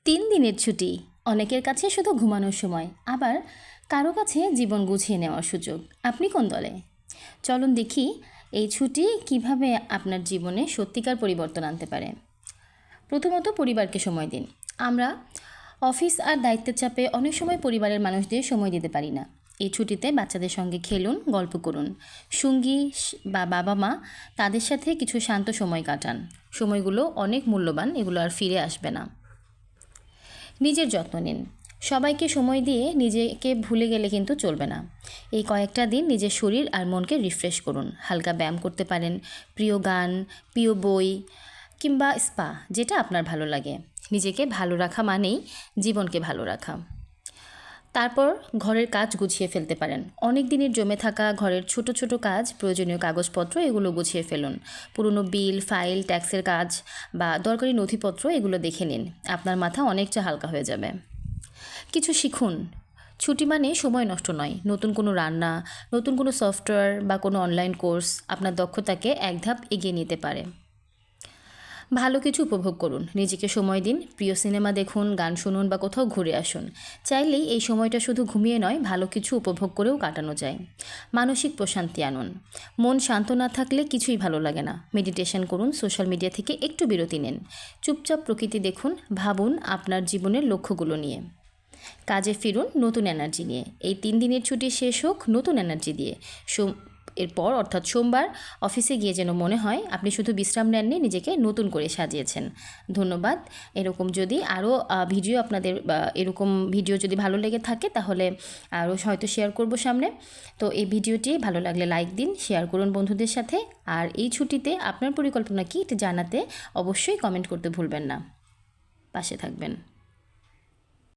3 দিনের ছুটি অনেকের কাছে শুধু ঘুমানোর সময়, আবার কারো কাছে জীবন গুছিয়ে নেওয়ার সুযোগ। আপনি কোন দলে? চলুন দেখি এই ছুটি কিভাবে আপনার জীবনে সত্যিকার পরিবর্তন আনতে পারে। প্রথমত, পরিবারকে সময় দিন। আমরা অফিস আর দায়িত্বের চাপে অনেক সময় পরিবারের মানুষদের সময় দিতে পারি না। এই ছুটিতে বাচ্চাদের সঙ্গে খেলুন, গল্প করুন। সঙ্গী বা বাবা মা, তাদের সাথে কিছু শান্ত সময় কাটান। সময়গুলো অনেক মূল্যবান, এগুলো আর ফিরে আসবে না। নিজের যত্ন নিন। সবাইকে সময় দিয়ে নিজেকে ভুলে গেলে কিন্তু চলবে না। এই কয়েকটা দিন নিজের শরীর আর মনকে রিফ্রেশ করুন। হালকা ব্যায়াম করতে পারেন, প্রিয় গান, প্রিয় বই কিংবা স্পা, যেটা আপনার ভালো লাগে। নিজেকে ভালো রাখা মানেই জীবনকে ভালো রাখা। তারপর ঘরের কাজ গুছিয়ে ফেলতে পারেন। অনেক দিনের জমে থাকা ঘরের ছোট ছোট কাজ, প্রয়োজনীয় কাগজপত্র, এগুলো গুছিয়ে ফেলুন। পুরনো বিল, ফাইল, ট্যাক্সের কাজ বা দরকারি নথিপত্র, এগুলো দেখে নিন। আপনার মাথা অনেকটা হালকা হয়ে যাবে। কিছু শিখুন। ছুটি মানে সময় নষ্ট নয়। নতুন কোনো রান্না, নতুন কোনো সফটওয়্যার বা কোনো অনলাইন কোর্স আপনার দক্ষতাকে এক ধাপ এগিয়ে নিতে পারে। ভালো কিছু উপভোগ করুন, নিজেকে সময় দিন। প্রিয় সিনেমা দেখুন, গান শুনুন বা কোথাও ঘুরে আসুন। চাইলেই এই সময়টা শুধু ঘুমিয়ে নয়, ভালো কিছু উপভোগ করেও কাটানো যায়। মানসিক প্রশান্তি আনুন। মন শান্ত না থাকলে কিছুই ভালো লাগে না। মেডিটেশন করুন, সোশ্যাল মিডিয়া থেকে একটু বিরতি নিন। চুপচাপ প্রকৃতি দেখুন, ভাবুন আপনার জীবনের লক্ষ্যগুলো নিয়ে। কাজে ফিরুন নতুন এনার্জি নিয়ে। এই 3 দিনের ছুটি শেষ হোক নতুন এনার্জি দিয়ে। এরপর অর্থাৎ সোমবার অফিসে গিয়ে যেন মনে হয় আপনি শুধু বিশ্রাম নেননি, নিজেকে নতুন করে সাজিয়েছেন। ধন্যবাদ। এরকম যদি আরও ভিডিও আপনাদের এরকম ভিডিও যদি ভালো লেগে থাকে, তাহলে আরও হয়তো শেয়ার করব সামনে। তো এই ভিডিওটি ভালো লাগলে লাইক দিন, শেয়ার করুন বন্ধুদের সাথে। আর এই ছুটিতে আপনার পরিকল্পনা কী, এটা জানাতে অবশ্যই কমেন্ট করতে ভুলবেন না। পাশে থাকবেন।